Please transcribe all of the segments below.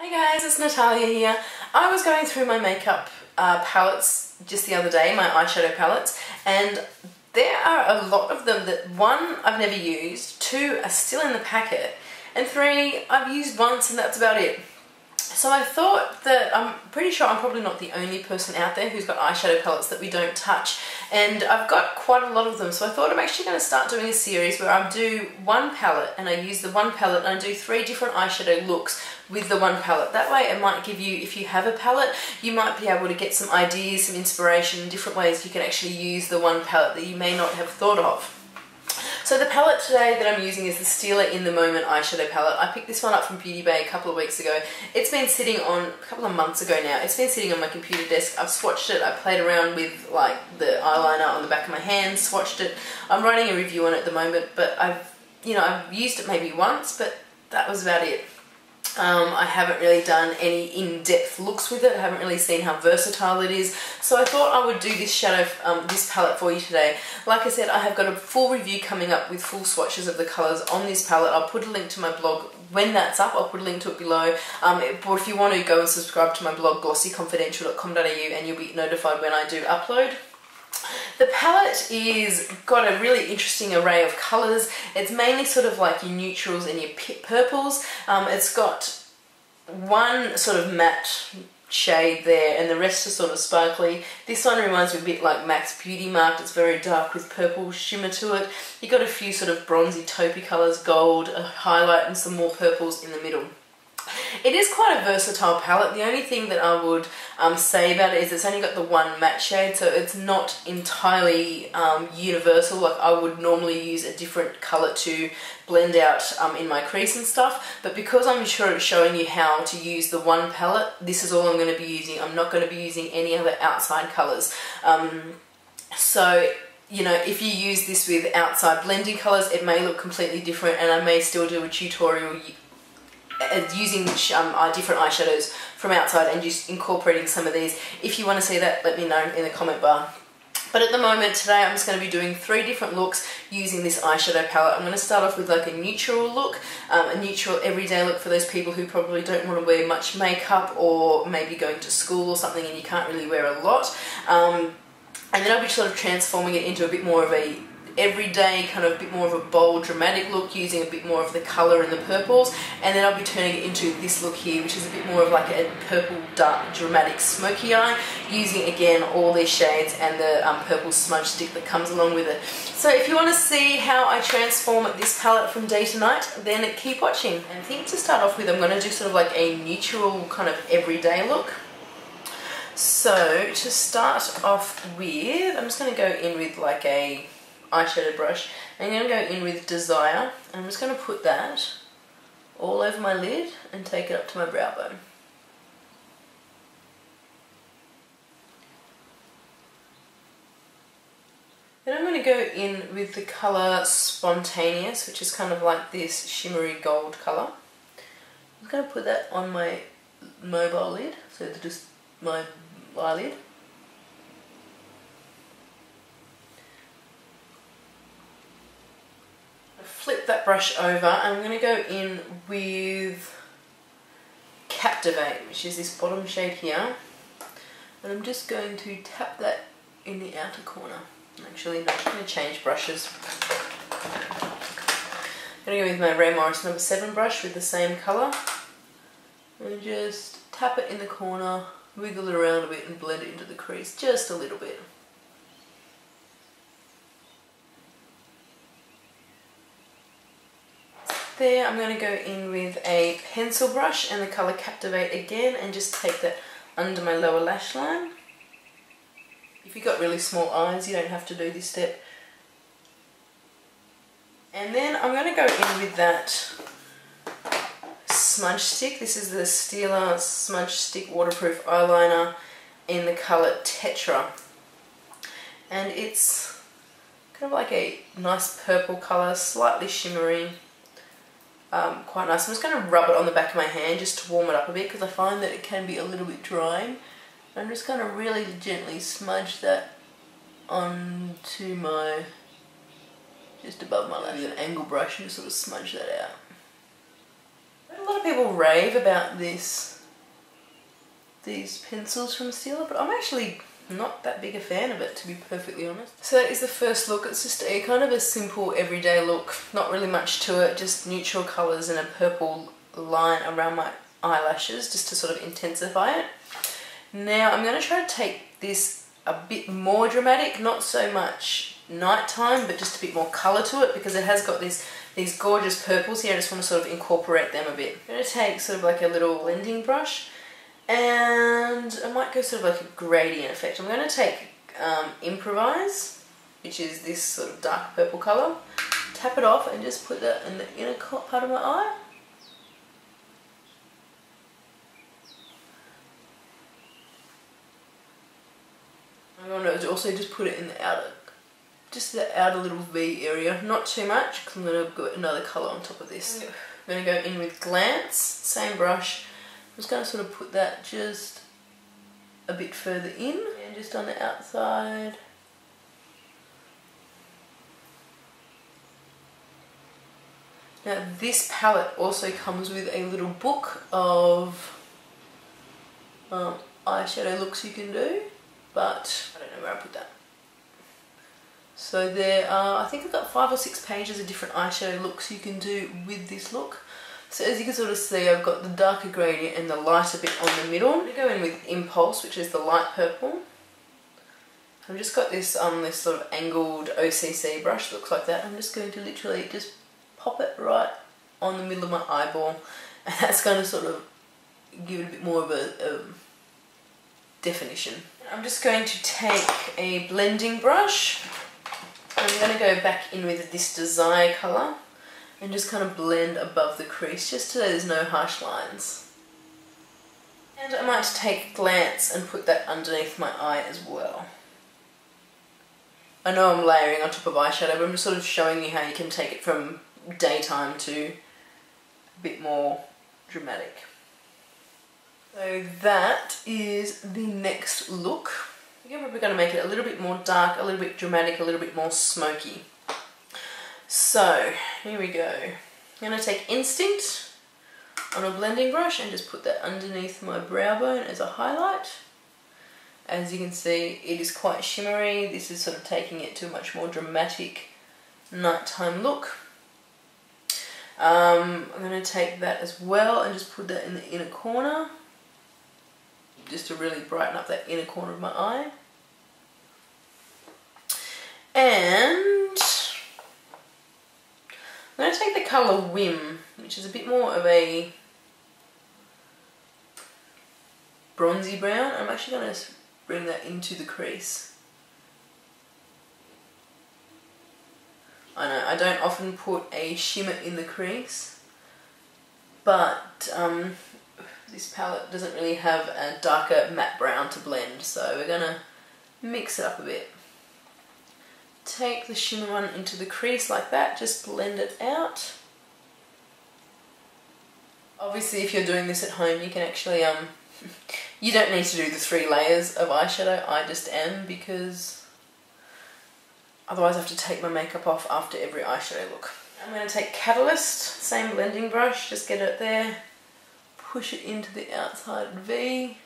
Hi guys, it's Natalia here. I was going through my makeup palettes just the other day, my eyeshadow palettes, and there are a lot of them that, one, I've never used, two, are still in the packet, and three, I've used once and that's about it. So I thought that I'm pretty sure I'm probably not the only person out there who's got eyeshadow palettes that we don't touch, and I've got quite a lot of them, so I thought I'm actually going to start doing a series where I do one palette and I use the one palette and I do 3 different eyeshadow looks with the one palette. That way it might give you, if you have a palette, you might be able to get some ideas, some inspiration, different ways you can actually use the one palette that you may not have thought of. So the palette today that I'm using is the Stila In the Moment eyeshadow palette. I picked this one up from Beauty Bay a couple of weeks ago. It's been sitting on, a couple of months ago now, it's been sitting on my computer desk. I've swatched it, I played around with like the eyeliner on the back of my hand, swatched it. I'm writing a review on it at the moment, but I've used it maybe once, but that was about it. I haven't really done any in-depth looks with it. I haven't really seen how versatile it is, so I thought I would do this this palette for you today. Like I said, I have got a full review coming up with full swatches of the colours on this palette. I'll put a link to my blog when that's up. I'll put a link to it below. But if you want to go and subscribe to my blog, glossyconfidential.com.au, and you'll be notified when I do upload. The palette is got a really interesting array of colours. It's mainly sort of like your neutrals and your purples. It's got one sort of matte shade there and the rest are sort of sparkly. This one reminds me a bit like MAC's Beauty Mark. It's very dark with purple shimmer to it. You've got a few sort of bronzy taupey colours, gold, a highlight and some more purples in the middle. It is quite a versatile palette. The only thing that I would say about it is it's only got the one matte shade, so it's not entirely universal. Like I would normally use a different colour to blend out in my crease and stuff, but because I'm showing you how to use the one palette, this is all I'm going to be using. I'm not going to be using any other outside colours. So you know, if you use this with outside blending colours, it may look completely different, and I may still do a tutorial using different eyeshadows from outside and just incorporating some of these. If you want to see that, let me know in the comment bar. But at the moment today I'm just going to be doing 3 different looks using this eyeshadow palette. I'm going to start off with like a neutral look, a neutral everyday look for those people who probably don't want to wear much makeup or maybe going to school or something and you can't really wear a lot. And then I'll be sort of transforming it into a bit more of a everyday, kind of a bit more of a bold, dramatic look using a bit more of the colour and the purples, and then I'll be turning it into this look here, which is a bit more of like a purple, dark, dramatic, smoky eye, using again all these shades and the purple smudge stick that comes along with it. So if you want to see how I transform this palette from day to night, then keep watching. And I think to start off with, I'm going to do sort of like a neutral kind of everyday look. So to start off with, I'm just going to go in with like a eyeshadow brush. I'm going to go in with Desire. I'm just going to put that all over my lid and take it up to my brow bone. Then I'm going to go in with the colour Spontaneous, which is kind of like this shimmery gold colour. I'm going to put that on my mobile lid, so just my eyelid. Flip that brush over, and I'm going to go in with Captivate, which is this bottom shade here, and I'm just going to tap that in the outer corner. Actually, no, I'm going to change brushes. I'm going to go with my Ray Morris number 7 brush with the same colour, and just tap it in the corner, wiggle it around a bit and blend it into the crease just a little bit. There, I'm going to go in with a pencil brush and the colour Captivate again, and just take that under my lower lash line. If you've got really small eyes, you don't have to do this step. And then I'm going to go in with that smudge stick. This is the Stila Smudge Stick Waterproof Eyeliner in the colour Tetra. And it's kind of like a nice purple colour, slightly shimmery. Quite nice. I'm just going to rub it on the back of my hand just to warm it up a bit, because I find that it can be a little bit drying. I'm just going to really gently smudge that onto my, just above my lash, with an angle brush, and just sort of smudge that out. A lot of people rave about this these pencils from Stila, but I'm actually not that big a fan of it, to be perfectly honest. So that is the first look. It's just a kind of a simple everyday look, not really much to it, just neutral colours and a purple line around my eyelashes just to sort of intensify it. Now I'm going to try to take this a bit more dramatic, not so much nighttime, but just a bit more colour to it, because it has got these gorgeous purples here. I just want to sort of incorporate them a bit. I'm going to take sort of like a little blending brush, and I might go sort of like a gradient effect. I'm going to take Improvise, which is this sort of dark purple colour, tap it off and just put that in the inner part of my eye. I'm going to also just put it in the outer, just the outer little V area, not too much, because I'm going to put another colour on top of this. I'm going to go in with Glance, same brush. I'm just going to sort of put that just a bit further in, and just on the outside. Now this palette also comes with a little book of eyeshadow looks you can do, but I don't know where I put that. So there are, I think I've got 5 or 6 pages of different eyeshadow looks you can do with this look. So as you can sort of see, I've got the darker gradient and the lighter bit on the middle. I'm going to go in with Impulse, which is the light purple. I've just got this this sort of angled OCC brush that looks like that. I'm just going to literally just pop it right on the middle of my eyeball, and that's going to sort of give it a bit more of a definition. I'm just going to take a blending brush. I'm going to go back in with this Desire colour and just kind of blend above the crease, just so there's no harsh lines. And I might take Glance and put that underneath my eye as well. I know I'm layering on top of eyeshadow, but I'm just sort of showing you how you can take it from daytime to a bit more dramatic. So that is the next look. Again, we're going to make it a little bit more dark, a little bit dramatic, a little bit more smoky. So, here we go. I'm going to take Instinct on a blending brush and just put that underneath my brow bone as a highlight. As you can see, it is quite shimmery. This is sort of taking it to a much more dramatic nighttime look. I'm going to take that as well and just put that in the inner corner, just to really brighten up that inner corner of my eye. And I'm going to take the colour Whim, which is a bit more of a bronzy brown. I'm actually going to bring that into the crease. I know, I don't often put a shimmer in the crease, but this palette doesn't really have a darker matte brown to blend, so we're going to mix it up a bit. Take the shimmer one into the crease like that, just blend it out. Obviously if you're doing this at home, you can actually, you don't need to do the 3 layers of eyeshadow. I just am, because otherwise I have to take my makeup off after every eyeshadow look. I'm going to take Catalyst, same blending brush, just get it there, push it into the outside V.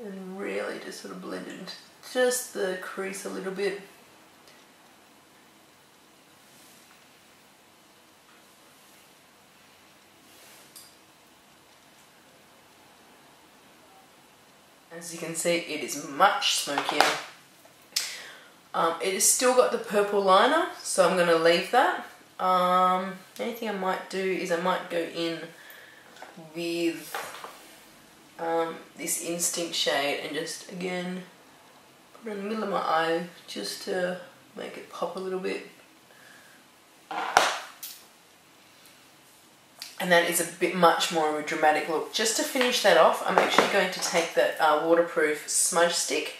And really just sort of blend it into just the crease a little bit. As you can see, it is much smokier. It has still got the purple liner, so I'm going to leave that. Anything I might do is I might go in with this Instinct shade and just again put it in the middle of my eye just to make it pop a little bit. And that is a bit much more of a dramatic look. Just to finish that off, I'm actually going to take that waterproof smudge stick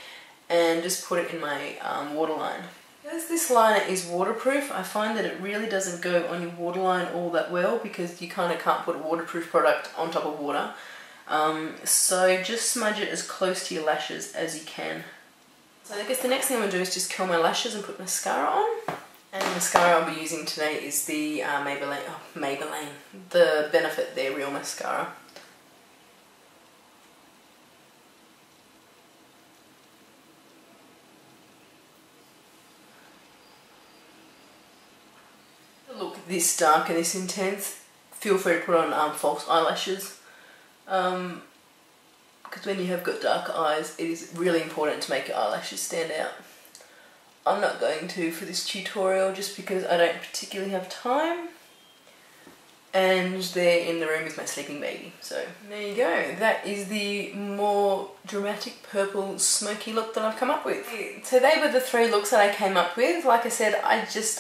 and just put it in my waterline. Because this liner is waterproof, I find that it really doesn't go on your waterline all that well, because you kind of can't put a waterproof product on top of water. So just smudge it as close to your lashes as you can. So I guess the next thing I'm going to do is just curl my lashes and put mascara on. And the mascara I'll be using today is the Maybelline, the Benefit They're Real mascara. Look this dark and this intense, feel free to put on false eyelashes. Because when you have got dark eyes, it is really important to make your eyelashes stand out. I'm not going to for this tutorial just because I don't particularly have time. And they're in the room with my sleeping baby. So there you go. That is the more dramatic purple smoky look that I've come up with. So they were the 3 looks that I came up with. Like I said, I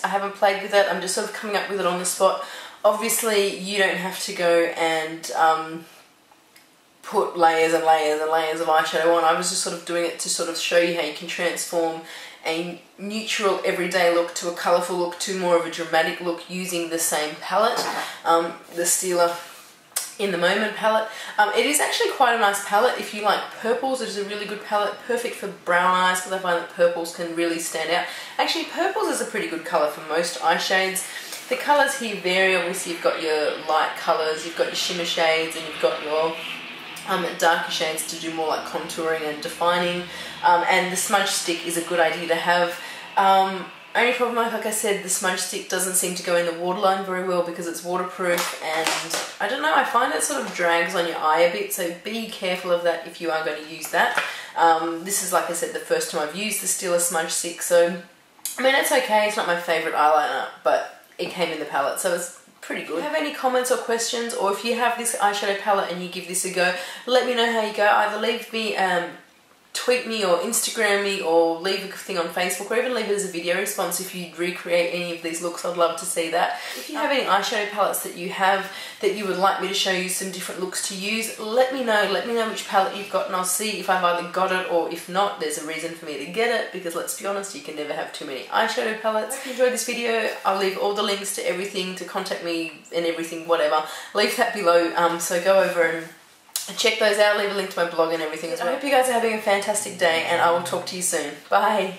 haven't played with it. I'm just sort of coming up with it on the spot. Obviously, you don't have to go and put layers and layers and layers of eyeshadow on. I was just sort of doing it to sort of show you how you can transform a neutral everyday look to a colourful look to more of a dramatic look using the same palette, the Stila In the Moment palette. It is actually quite a nice palette if you like purples. It is a really good palette, perfect for brown eyes because I find that purples can really stand out. Actually, purples is a pretty good colour for most eye shades. The colours here vary. Obviously you've got your light colours, you've got your shimmer shades, and you've got your darker shades to do more like contouring and defining, and the smudge stick is a good idea to have. Only problem, like I said, the smudge stick doesn't seem to go in the waterline very well because it's waterproof, and I don't know, I find it sort of drags on your eye a bit, so be careful of that if you are going to use that. This is, like I said, the first time I've used the Stila smudge stick, so I mean it's okay, it's not my favourite eyeliner, but it came in the palette, so it's pretty good. If you have any comments or questions, or if you have this eyeshadow palette and you give this a go, let me know how you go. Either leave me, tweet me or Instagram me, or leave a thing on Facebook, or even leave it as a video response if you recreate any of these looks. I'd love to see that. If you have any eyeshadow palettes that you have that you would like me to show you some different looks to use, let me know. Let me know which palette you've got and I'll see if I've either got it, or if not, there's a reason for me to get it, because let's be honest, you can never have too many eyeshadow palettes. If you enjoyed this video, I'll leave all the links to everything, to contact me and everything, whatever. Leave that below, so go over and check those out, leave a link to my blog and everything as well. I hope you guys are having a fantastic day, and I will talk to you soon. Bye!